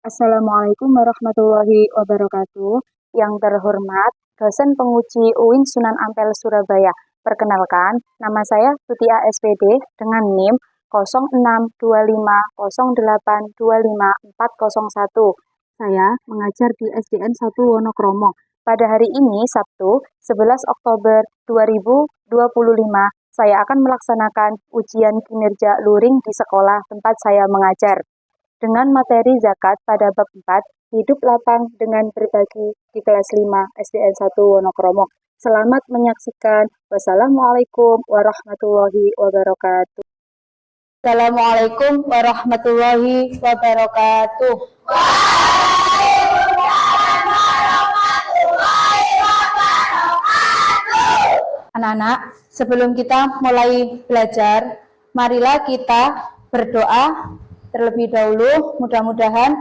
Assalamualaikum warahmatullahi wabarakatuh. Yang terhormat, dosen penguji UIN Sunan Ampel Surabaya. Perkenalkan, nama saya Tutia SPD dengan NIM 0625082541. Saya mengajar di SDN 1 Wonokromo. Pada hari ini, Sabtu, 11 Oktober 2025, saya akan melaksanakan ujian kinerja luring di sekolah tempat saya mengajar dengan materi zakat pada bab 4, hidup lapang dengan berbagi di kelas 5 SDN 1 Wonokromo. Selamat menyaksikan. Wassalamualaikum warahmatullahi wabarakatuh. Assalamualaikum warahmatullahi wabarakatuh. Anak-anak, sebelum kita mulai belajar, marilah kita berdoa terlebih dahulu. Mudah-mudahan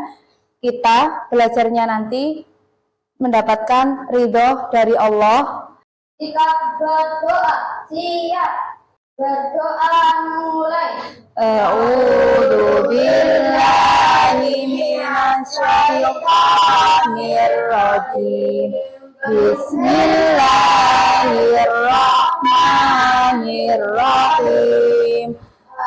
kita belajarnya nanti mendapatkan ridho dari Allah. Jika berdoa, siap. Berdoa mulai. A'udzu billahi minasyaitonir rajim. Bismillahirrahmanirrahim.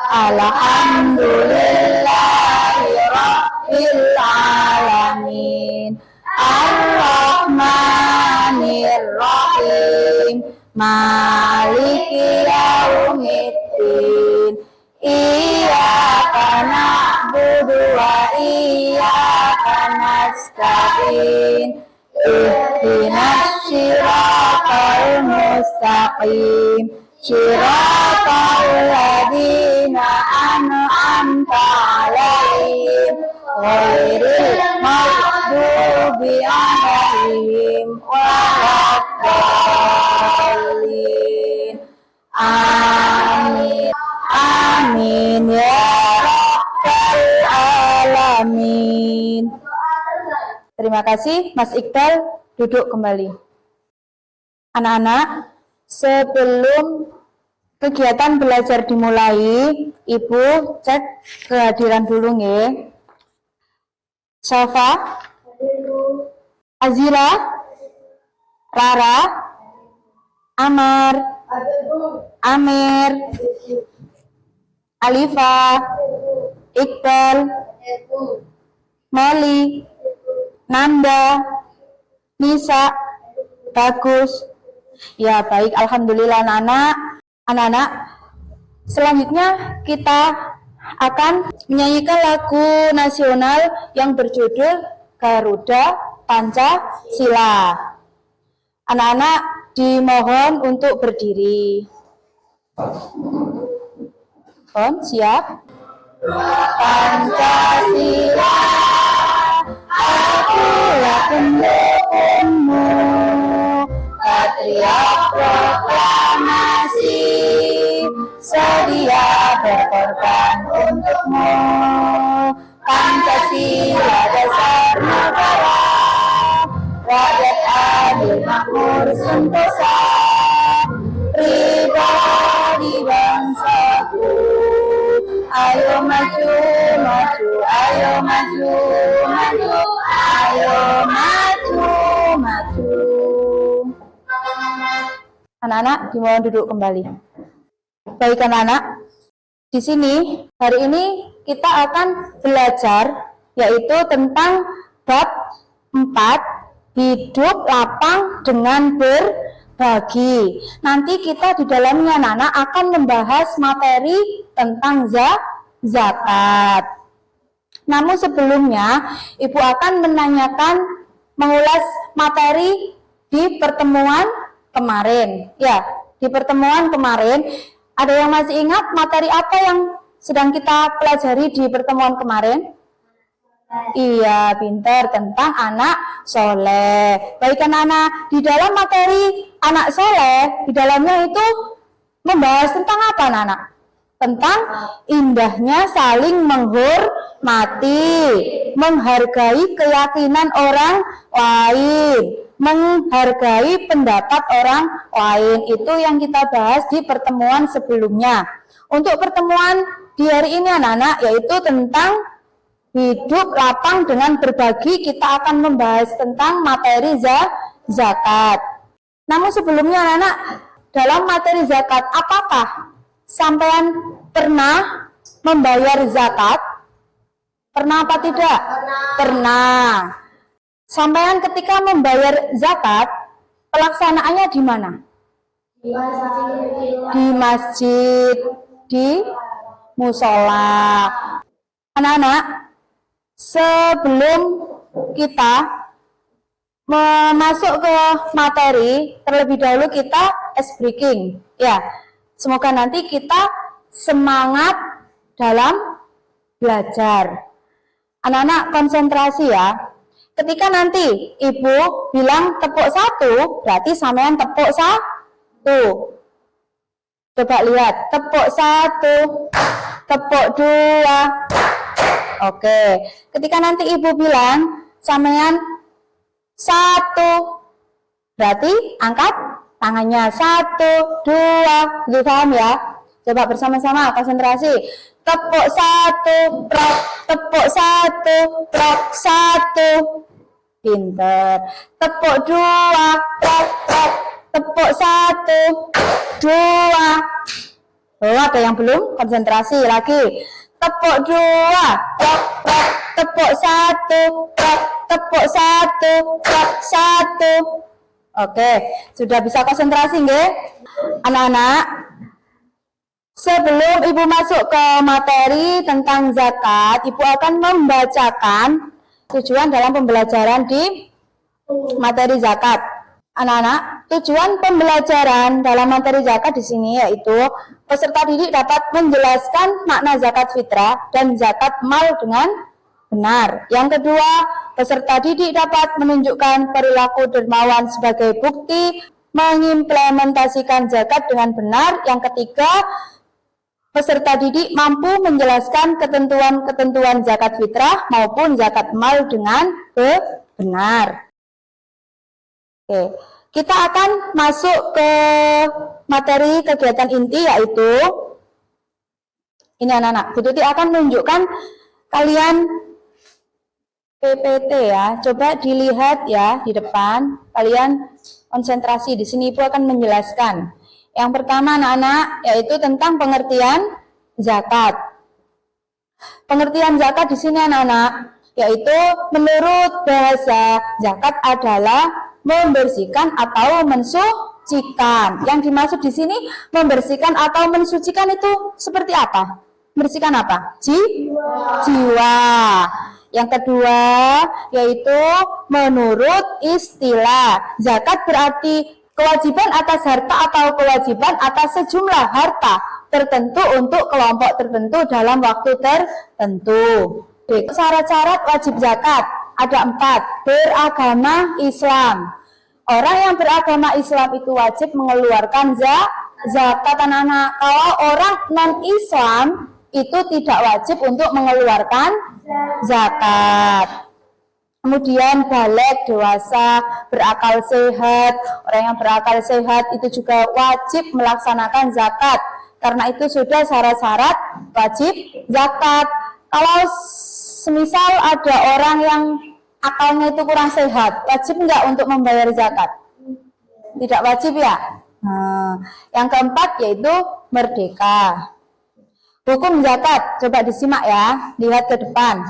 Alhamdulillahirabbil alamin. Ar-Rahmanir-Rahim. Maliki yaumiddin. Iyyaka na'budu wa iyyaka nasta'in. Ihdinas siratal mustaqim. Siratal ladzina an'amta 'alaihim ghairil maghdubi 'alaihim waladdallin. Amin. Amin ya rabbal alamin. Terima kasih, Mas Iqbal. Duduk kembali. Anak-anak, sebelum kegiatan belajar dimulai, Ibu cek kehadiran dulu nggih. Syafa, Azira, Rara, Amar, Amir, Alifa, Iqbal, Meli, Nanda, Nisa, Bagus. Ya, baik, alhamdulillah anak-anak. Anak-anak, selanjutnya kita akan menyanyikan lagu nasional yang berjudul Garuda Pancasila. Anak-anak dimohon untuk berdiri. Siap? Pancasila, akulah pendukungmu, patriot proklamasi, sedia berkorban untukmu. Pancasila dasar negara, rakyat adil makmur sentosa, pribadi bangsaku. Ayo maju, maju, ayo maju, maju, ayo maju, maju. Anak-anak dimohon duduk kembali. Baik anak-anak, di sini hari ini kita akan belajar yaitu tentang bab 4, hidup lapang dengan berbagi. Nanti kita di dalamnya anak-anak akan membahas materi tentang zakat. Namun sebelumnya, Ibu akan mengulas materi di pertemuan kemarin. Ya, di pertemuan kemarin, ada yang masih ingat materi apa yang sedang kita pelajari di pertemuan kemarin? Iya, pintar, tentang anak soleh. Baik anak-anak, di dalam materi anak soleh, di dalamnya itu membahas tentang apa anak-anak? Tentang indahnya saling menghormati, menghargai keyakinan orang lain, menghargai pendapat orang lain. Itu yang kita bahas di pertemuan sebelumnya. Untuk pertemuan di hari ini anak-anak, yaitu tentang hidup lapang dengan berbagi. Kita akan membahas tentang materi zakat. Namun sebelumnya anak-anak, dalam materi zakat, apakah sampean pernah membayar zakat? Pernah apa tidak? Pernah. Sampean ketika membayar zakat, pelaksanaannya di mana? Di masjid, di musola. Anak-anak, sebelum kita masuk ke materi, terlebih dahulu kita ice breaking. Ya, semoga nanti kita semangat dalam belajar. Anak-anak konsentrasi ya. Ketika nanti ibu bilang tepuk 1, berarti sampean tepuk 1. Coba lihat, tepuk 1, tepuk 2. Oke, ketika nanti ibu bilang sampean 1, berarti angkat tangannya 1, 2. Gitu, paham ya? Coba bersama-sama konsentrasi. Tepuk 1, prok, tepuk 1, prok, 1. Pinter. Tepuk 2, prok, prok, tepuk 1, 2. Oh, ada yang belum konsentrasi lagi. Tepuk 2, prok, prok, tepuk 1, prok, tepuk 1, prok, 1. Oke, sudah bisa konsentrasi nggih? Anak-anak, sebelum ibu masuk ke materi tentang zakat, ibu akan membacakan tujuan dalam pembelajaran di materi zakat. Anak-anak, tujuan pembelajaran dalam materi zakat di sini yaitu peserta didik dapat menjelaskan makna zakat fitrah dan zakat mal dengan benar. Yang kedua, peserta didik dapat menunjukkan perilaku dermawan sebagai bukti mengimplementasikan zakat dengan benar. Yang ketiga, peserta didik mampu menjelaskan ketentuan-ketentuan zakat fitrah maupun zakat mal dengan benar. Oke, kita akan masuk ke materi kegiatan inti yaitu ini anak-anak. Bu Tuti akan menunjukkan kalian PPT ya. Coba dilihat ya di depan. Kalian konsentrasi. Di sini Ibu akan menjelaskan. Yang pertama anak-anak yaitu tentang pengertian zakat. Pengertian zakat di sini anak-anak yaitu menurut bahasa zakat adalah membersihkan atau mensucikan. Yang dimaksud di sini membersihkan atau mensucikan itu seperti apa? Membersihkan apa? Jiwa. Yang kedua yaitu menurut istilah zakat berarti kewajiban atas harta atau kewajiban atas sejumlah harta tertentu untuk kelompok tertentu dalam waktu tertentu. Syarat-syarat wajib zakat ada 4. Beragama Islam. Orang yang beragama Islam itu wajib mengeluarkan zakat anak-anak. Kalau orang non-Islam itu tidak wajib untuk mengeluarkan zakat. Kemudian balik, dewasa, berakal sehat. Orang yang berakal sehat itu juga wajib melaksanakan zakat. Karena itu sudah syarat-syarat wajib zakat. Kalau semisal ada orang yang akalnya itu kurang sehat, wajib enggak untuk membayar zakat? Tidak wajib ya? Yang keempat yaitu merdeka. Hukum zakat, coba disimak ya, lihat ke depan.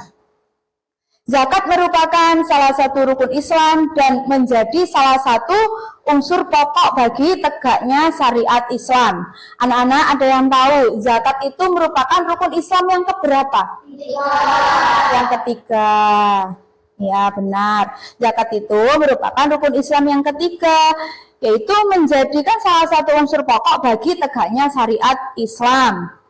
Zakat merupakan salah satu rukun Islam dan menjadi salah satu unsur pokok bagi tegaknya syariat Islam. Anak-anak ada yang tahu zakat itu merupakan rukun Islam yang keberapa? Yang ketiga. Ya benar, zakat itu merupakan rukun Islam yang ketiga, yaitu menjadikan salah satu unsur pokok bagi tegaknya syariat Islam.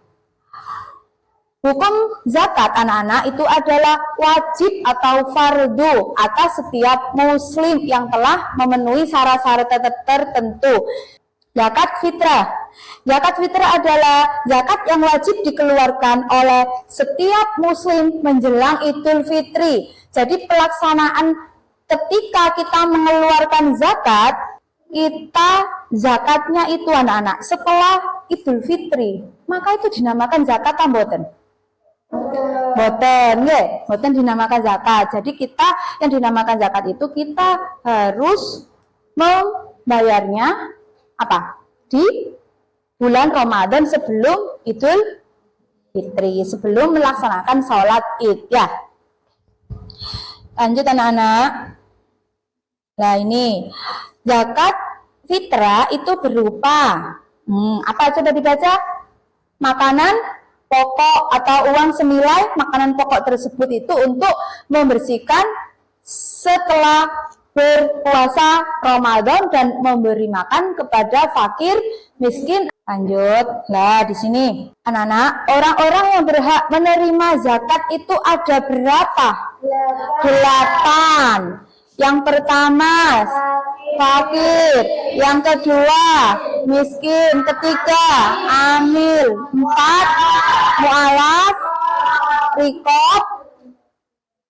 Hukum zakat anak-anak itu adalah wajib atau fardu atas setiap muslim yang telah memenuhi syarat-syarat tertentu. Zakat fitrah. Zakat fitrah adalah zakat yang wajib dikeluarkan oleh setiap muslim menjelang Idul Fitri. Jadi pelaksanaan ketika kita mengeluarkan zakat, kita zakatnya itu anak-anak setelah Idul Fitri. Maka itu dinamakan zakat tamboten. Boten, nggih, boten dinamakan zakat. Jadi kita yang dinamakan zakat itu kita harus membayarnya apa? Di bulan Ramadan sebelum Idul Fitri, sebelum melaksanakan sholat Id ya. Lanjut anak-anak. Nah ini zakat fitrah itu berupa apa, coba dibaca? Makanan pokok atau uang senilai makanan pokok tersebut itu untuk membersihkan setelah berpuasa Ramadan dan memberi makan kepada fakir, miskin. Lanjut. Nah, di sini anak-anak, orang-orang yang berhak menerima zakat itu ada berapa? 8. Yang pertama fakir, yang kedua miskin, ketiga amil, 4 mu'alaf, rikob,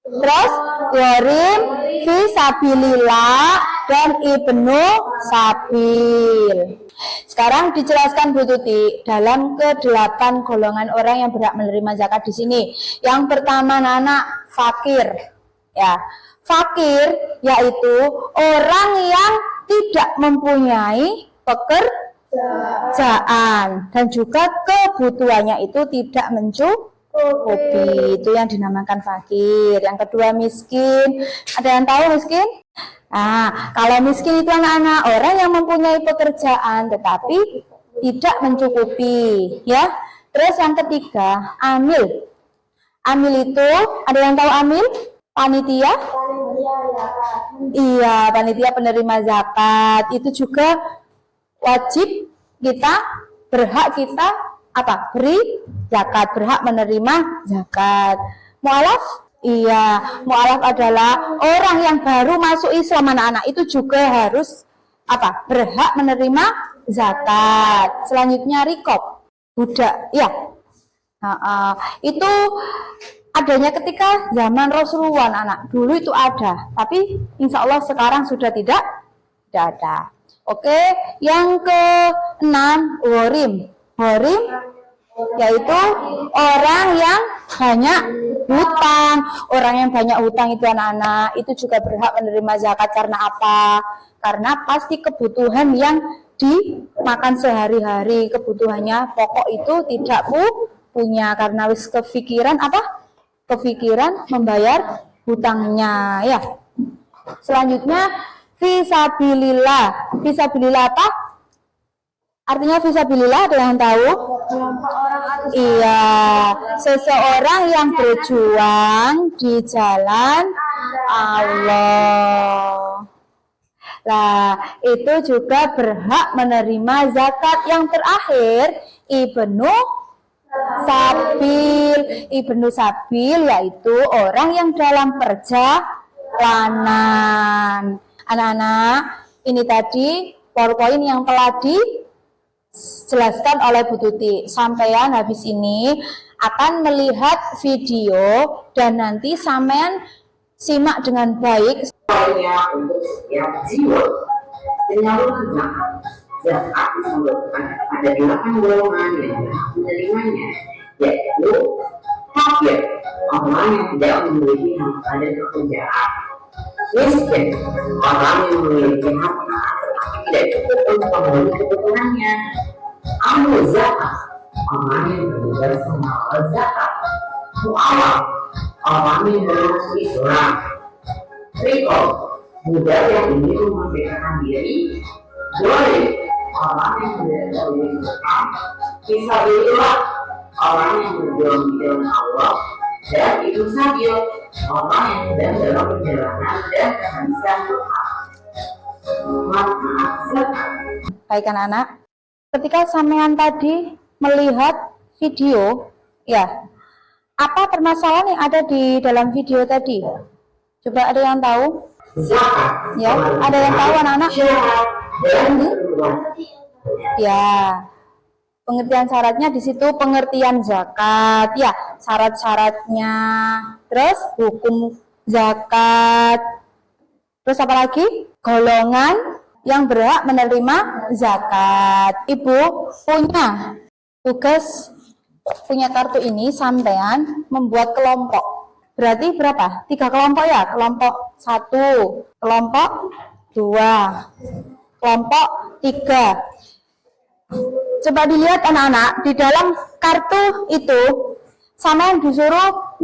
terus gharim, fisabilillah, dan ibnu sabil. Sekarang dijelaskan Bu Tuti dalam ke-8 golongan orang yang berhak menerima zakat di sini. Yang pertama anak fakir. Ya, fakir yaitu orang yang tidak mempunyai pekerjaan dan juga kebutuhannya itu tidak mencukupi. Itu yang dinamakan fakir. Yang kedua miskin. Ada yang tahu miskin? Nah, kalau miskin itu anak-anak orang yang mempunyai pekerjaan tetapi tidak mencukupi, ya. Terus yang ketiga, amil. Amil itu ada yang tahu amil? Panitia? Iya, panitia penerima zakat. Itu juga wajib kita, berhak kita apa? Beri zakat, berhak menerima zakat. Mu'alaf? Iya, mu'alaf adalah orang yang baru masuk Islam anak-anak. Itu juga harus apa? Berhak menerima zakat. Selanjutnya rikob, budak. Ya, itu adanya ketika zaman Rasulullah anak. Dulu itu ada, tapi insya Allah sekarang sudah tidak ada. Oke, yang ke-6 gharim. Gharim yaitu orang yang banyak hutang. Orang yang banyak hutang itu anak-anak itu juga berhak menerima zakat. Karena apa? Karena pasti kebutuhan yang dimakan sehari-hari, kebutuhannya pokok itu tidak punya karena wis kepikiran apa? Kepikiran membayar hutangnya ya. Selanjutnya fisabilillah. Fisabilillah apa? Artinya fisabilillah ada yang tahu? Iya, seseorang yang berjuang di jalan Allah. Nah, itu juga berhak menerima zakat. Yang terakhir, ibnu sabil. Ibnu sabil yaitu orang yang dalam perjalanan. Anak-anak, ini tadi PowerPoint yang telah dijelaskan oleh Bu Tuti. Sampean habis ini akan melihat video dan nanti sampean simak dengan baik. Untuk setiap jiwa penyaluran zakat. Zakat disalurkan pada 8 golongan yang berhak menerimanya, yaitu fakir, orang yang tidak memiliki hak pada pekerjaan; miskin, orang yang memiliki hak tetapi tidak cukup untuk memenuhi kebutuhannya; ahli zakat, orang yang bertugas mengawal zakat; mu'alaf, orang yang bermasuk Islam; rikob, budak yang ingin memerdekakan diri; gharim, orang yang tidak memiliki hutang; fisabilillah, orang yang berjuang di jalan Allah; dan ibnu sabil, orang yang sedang dalam perjalanan dan kehabisan hutang. Manfaat zakat. Baik anak-anak, ketika sampean tadi melihat video, ya, apa permasalahan yang ada di dalam video tadi? Coba ada yang tahu? Zakat. Ya, ada yang tahu anak-anak? Ya, pengertian syaratnya di situ pengertian zakat, ya, syarat-syaratnya, terus hukum zakat, terus apa lagi? Golongan yang berhak menerima zakat. Ibu punya tugas punya kartu ini sampean membuat kelompok. Berarti berapa? 3 kelompok ya? Kelompok 1, kelompok 2, kelompok 3. Coba dilihat anak-anak, di dalam kartu itu sampean disuruh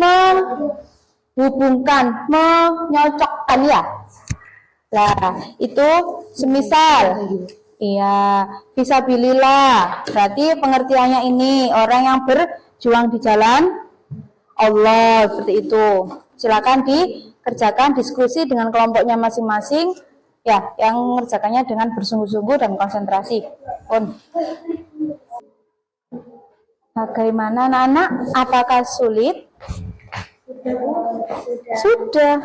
menghubungkan, menyocokkan ya. Nah, itu semisal iya, fisabilillah. Berarti pengertiannya ini orang yang berjuang di jalan Allah, seperti itu. Silakan dikerjakan diskusi dengan kelompoknya masing-masing ya, yang mengerjakannya dengan bersungguh-sungguh dan konsentrasi. Bagaimana anak-anak? Apakah sulit? Sudah.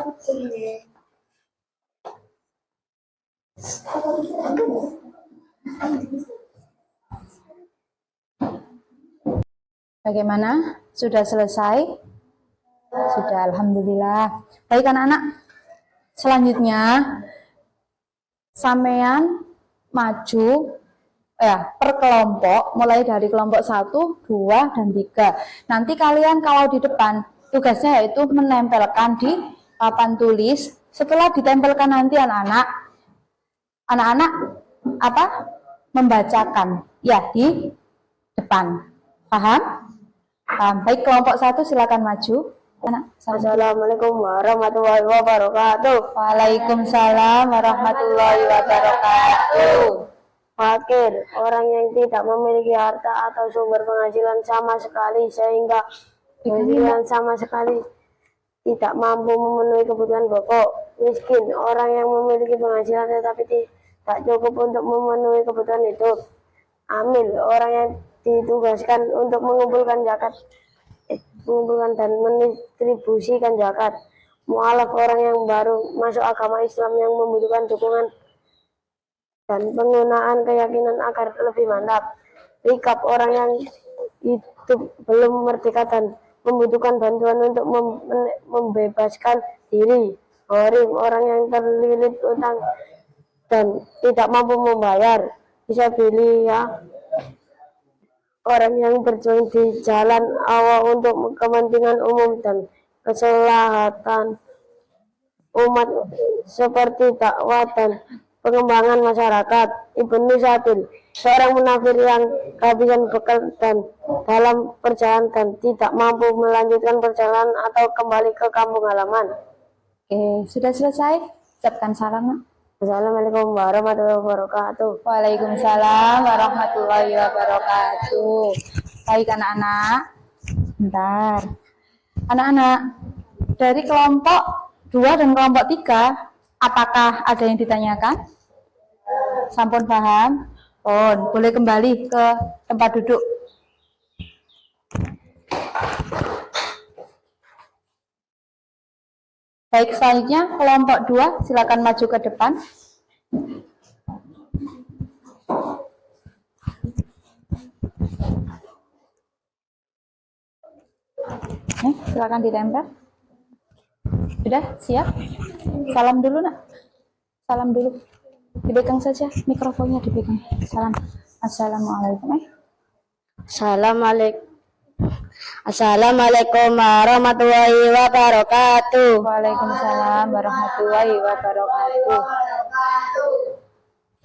Bagaimana? Sudah selesai? Sudah, alhamdulillah. Baik anak-anak. Selanjutnya sampean maju ya per kelompok, mulai dari kelompok 1, 2, dan 3. Nanti kalian kalau di depan tugasnya yaitu menempelkan di papan tulis. Setelah ditempelkan nanti anak-anak apa? Membacakan ya di depan. Paham? Baik, kelompok 1 silakan maju. Assalamualaikum warahmatullahi wabarakatuh. Waalaikumsalam warahmatullahi wabarakatuh. Fakir, orang yang tidak memiliki harta atau sumber penghasilan sama sekali sehingga penghasilan sama sekali tidak mampu memenuhi kebutuhan pokok. Miskin, orang yang memiliki penghasilan tetapi tidak cukup untuk memenuhi kebutuhan hidup. Amil, orang yang ditugaskan untuk mengumpulkan dan mendistribusikan zakat. Mu'alaf, orang yang baru masuk agama Islam yang membutuhkan dukungan dan penggunaan keyakinan agar lebih mantap. Rikab, orang yang hidup belum merdeka dan membutuhkan bantuan untuk membebaskan diri. Gharib, orang yang terlilit utang dan tidak mampu membayar. Fisabilillah, orang yang berjuang di jalan Allah untuk kepentingan umum dan keselahatan umat seperti dakwah dan pengembangan masyarakat. Ibnu Sabil, seorang munafir yang kehabisan bekal dan dalam perjalanan dan tidak mampu melanjutkan perjalanan atau kembali ke kampung halaman. Oke, sudah selesai? Ucapkan salam. Assalamualaikum warahmatullahi wabarakatuh. Waalaikumsalam warahmatullahi wabarakatuh. Baik anak-anak, bentar. Anak-anak, dari kelompok 2 dan kelompok 3, apakah ada yang ditanyakan? Sampun paham? Boleh kembali ke tempat duduk. Baik, selanjutnya kelompok 2 silakan maju ke depan. Silakan ditempel. Sudah siap? Salam dulu nak. Salam dulu. Dipegang saja, mikrofonnya dipegang. Salam. Assalamualaikum. Assalamualaikum warahmatullahi wabarakatuh. Waalaikumsalam warahmatullahi wabarakatuh.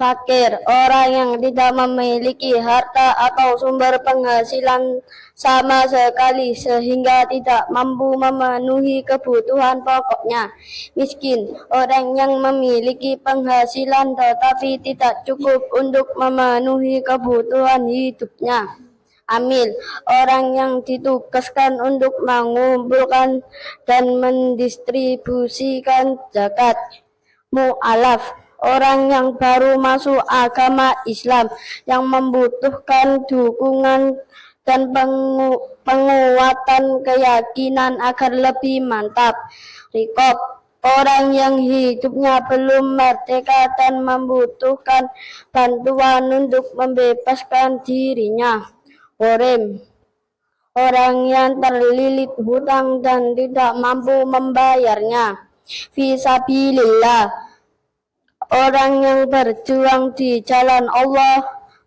Fakir, orang yang tidak memiliki harta atau sumber penghasilan sama sekali sehingga tidak mampu memenuhi kebutuhan pokoknya. Miskin, orang yang memiliki penghasilan tetapi tidak cukup untuk memenuhi kebutuhan hidupnya. Amil, orang yang ditugaskan untuk mengumpulkan dan mendistribusikan zakat. Mu'alaf, orang yang baru masuk agama Islam yang membutuhkan dukungan dan penguatan keyakinan agar lebih mantap. Rikob, orang yang hidupnya belum merdeka dan membutuhkan bantuan untuk membebaskan dirinya. Gharib, orang yang terlilit hutang dan tidak mampu membayarnya. Fisabilillah, orang yang berjuang di jalan Allah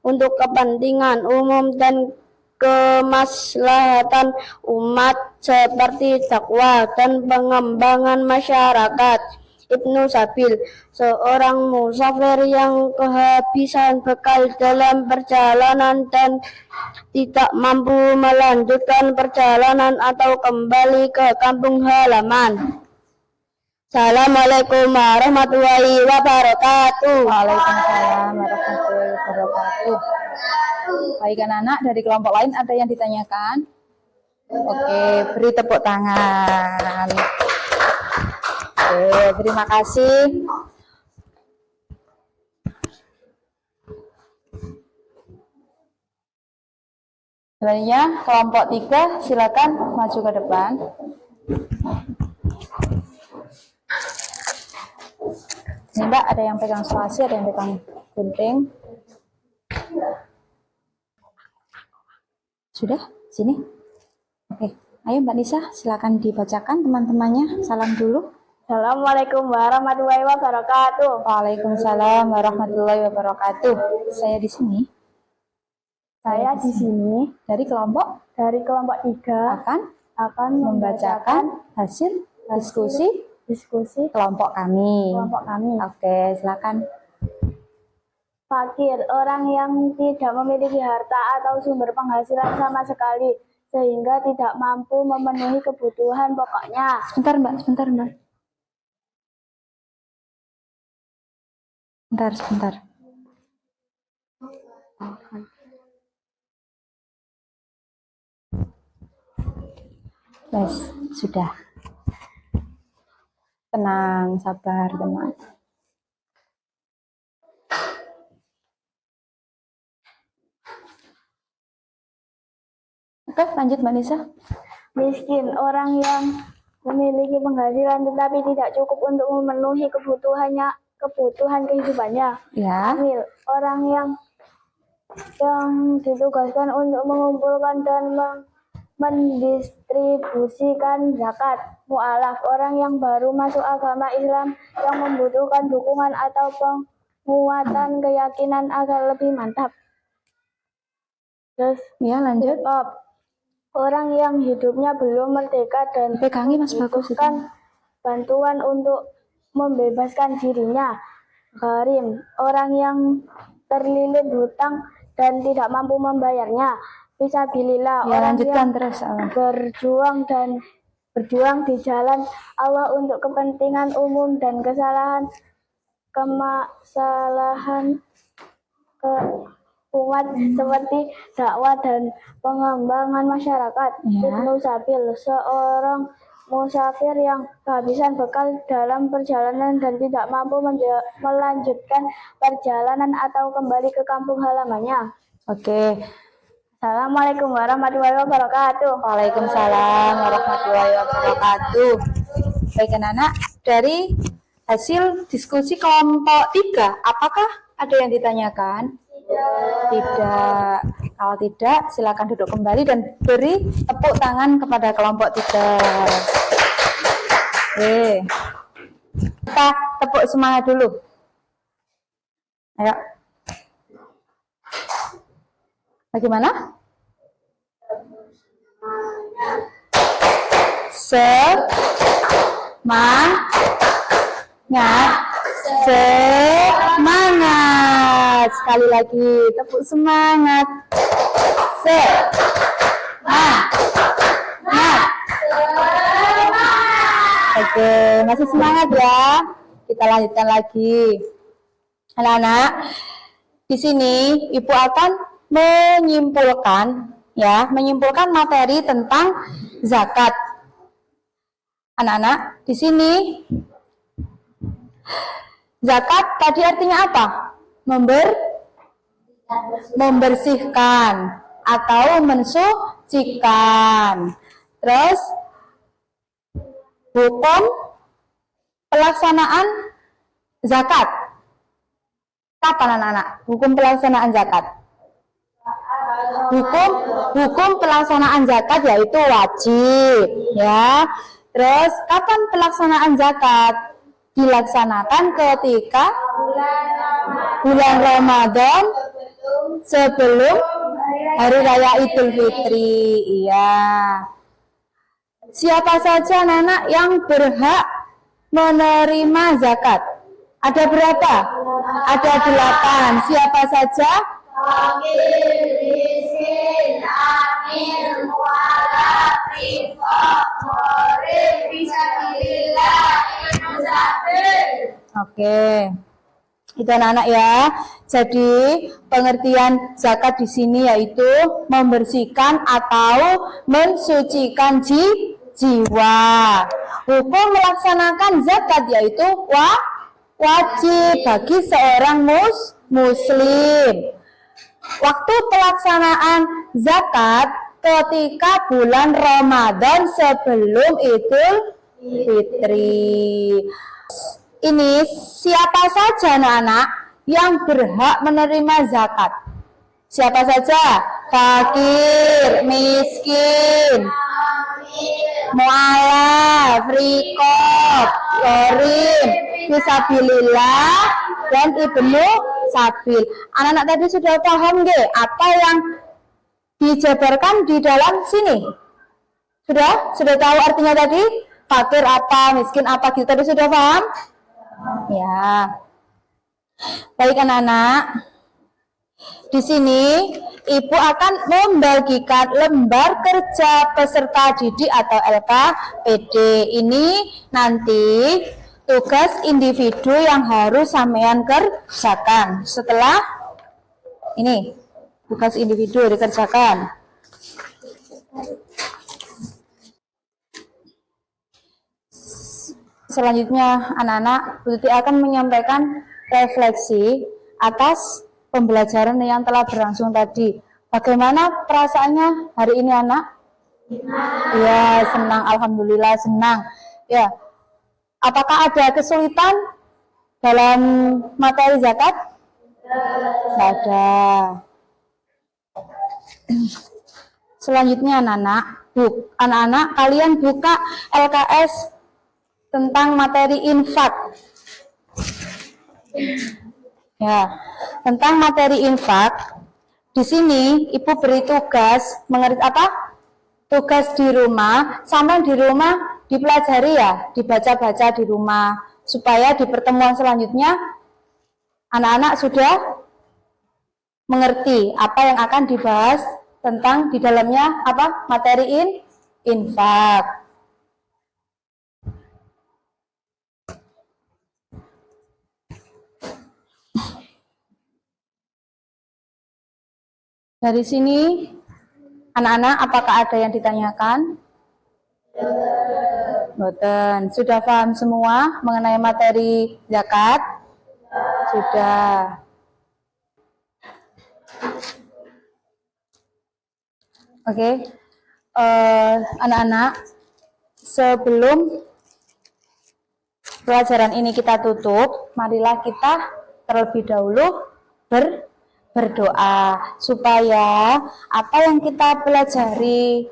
untuk kepentingan umum dan kemaslahatan umat seperti dakwah dan pengembangan masyarakat. Ibnu Sabil, seorang musafir yang kehabisan bekal dalam perjalanan dan tidak mampu melanjutkan perjalanan atau kembali ke kampung halaman. Assalamualaikum warahmatullahi wabarakatuh. Waalaikumsalam warahmatullahi wabarakatuh. Baik anak-anak, dari kelompok lain ada yang ditanyakan? Oke, beri tepuk tangan. Oke, terima kasih. Selanjutnya kelompok 3 silakan maju ke depan. Ini Mbak, ada yang pegang spasi, ada yang pegang gunting. Sudah? Sini? Oke, ayo Mbak Nisa, silakan dibacakan teman-temannya. Salam dulu. Assalamualaikum warahmatullahi wabarakatuh. Waalaikumsalam warahmatullahi wabarakatuh. Saya di sini. Saya di sini Dari kelompok dari kelompok 3 akan membacakan hasil diskusi kelompok kami. Oke, silakan. Fakir, orang yang tidak memiliki harta atau sumber penghasilan sama sekali, sehingga tidak mampu memenuhi kebutuhan pokoknya. Sebentar Mbak. Sebentar. Yes, sudah. Tenang, sabar, teman. Oke, lanjut Mbak Nisa. Miskin, orang yang memiliki penghasilan tetapi tidak cukup untuk memenuhi kebutuhan kehidupannya. Ya. Amil, orang yang ditugaskan untuk mengumpulkan dan mendistribusikan zakat. Mu'alaf, orang yang baru masuk agama Islam yang membutuhkan dukungan atau penguatan keyakinan agar lebih mantap. Terus Ya, lanjut. orang yang hidupnya belum merdeka dan Pegangi Mas Bagus itu. membutuhkan bantuan untuk membebaskan dirinya. Gharim, orang yang terlilit hutang dan tidak mampu membayarnya. Fisabilillah, Ya, orang lanjutkan yang terus. berjuang di jalan Allah untuk kepentingan umum dan kemaslahatan umat seperti dakwah dan pengembangan masyarakat. Ya. Ibnu Sabil, seorang musafir yang kehabisan bekal dalam perjalanan dan tidak mampu melanjutkan perjalanan atau kembali ke kampung halamannya. Oke. Assalamualaikum warahmatullahi wabarakatuh. Waalaikumsalam warahmatullahi wabarakatuh. Baik anak-anak, dari hasil diskusi kelompok 3, apakah ada yang ditanyakan? Tidak. Kalau tidak, silakan duduk kembali dan beri tepuk tangan kepada kelompok 3. Oke. Kita tepuk semangat dulu. Ayo. Bagaimana? Semangat. Sekali lagi, tepuk semangat. Semangat. Oke, masih semangat ya. Kita lanjutkan lagi. Anak-anak, di sini Ibu akan menyimpulkan materi tentang zakat. Anak-anak, di sini zakat tadi artinya apa? Membersihkan atau mensucikan. Terus hukum pelaksanaan zakat. Kapan anak-anak? Hukum pelaksanaan zakat. Hukum pelaksanaan zakat yaitu wajib, ya. Terus kapan pelaksanaan zakat? Dilaksanakan ketika bulan Ramadan sebelum Hari Raya Idul Fitri. Iya. Siapa saja anak-anak yang berhak menerima zakat? Ada berapa? Ada 8. Siapa saja? Oke. Itu anak-anak ya. Jadi pengertian zakat di sini yaitu membersihkan atau mensucikan jiwa. Hukum melaksanakan zakat yaitu wajib bagi seorang muslim. Waktu pelaksanaan zakat ketika bulan Ramadan sebelum Idul Fitri. Ini siapa saja anak-anak yang berhak menerima zakat? Siapa saja? Fakir, miskin, mu'alaf, rikob, gharim, fisabilillah, dan ibnu sabil. Anak-anak tadi sudah paham nggih apa yang dijabarkan di dalam sini? Sudah tahu artinya tadi? Fakir apa, miskin apa, kita tadi sudah paham? Ya. Baik anak-anak. Di sini Ibu akan membagikan lembar kerja peserta didik atau LKPD. Ini nanti tugas individu yang harus sampean kerjakan. Setelah ini tugas individu dikerjakan. Selanjutnya anak-anak, Bu Tuti akan menyampaikan refleksi atas pembelajaran yang telah berlangsung tadi. Bagaimana perasaannya hari ini anak? Ya, senang, alhamdulillah senang. Ya. Apakah ada kesulitan dalam materi zakat? Tidak ada. Selanjutnya anak-anak, kalian buka LKS tentang materi infak. Ya, tentang materi infak. Di sini Ibu beri tugas, mengerti apa? Tugas di rumah, sampai di rumah dipelajari ya, dibaca-baca di rumah, supaya di pertemuan selanjutnya anak-anak sudah mengerti apa yang akan dibahas tentang di dalamnya apa? Materi infak. Dari sini, anak-anak, apakah ada yang ditanyakan? Boten. Sudah paham semua mengenai materi zakat? Sudah. Oke. Anak-anak, sebelum pelajaran ini kita tutup, marilah kita terlebih dahulu berdoa supaya apa yang kita pelajari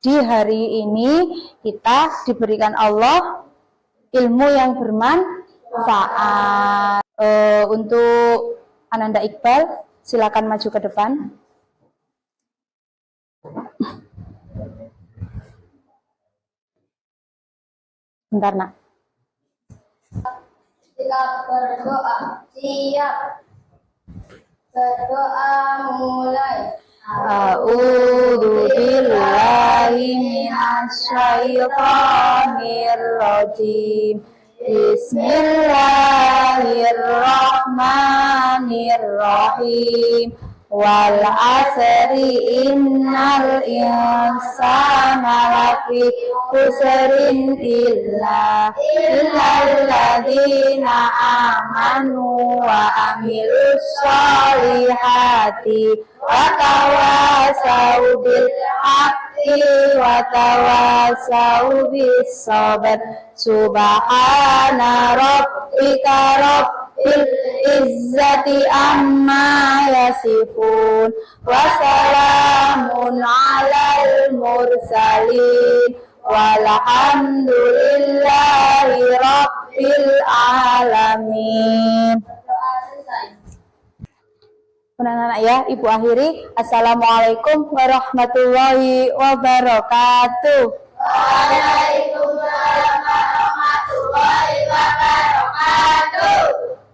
di hari ini kita diberikan Allah ilmu yang bermanfaat. Untuk Ananda Iqbal, silakan maju ke depan. Bentar nak. Kita berdoa, siap. Berdoa mulai. A'udzu billahi minasyaitonir rajim. Bismillahirrahmanirrahim. Wal asri innal insana lafi khusrin illa alladzina amanu wa amilus solihati wa tawasau bil haqqi wa tawasau bis sabr. Subhana rabbika rabbil izzati amma yasifun wa salamun alal mursalin walhamdulillahi rabbil alamin. Anak-anak ya, Ibu akhiri. Assalamualaikum warahmatullahi wabarakatuh. Waalaikumsalam warahmatullahi wabarakatuh.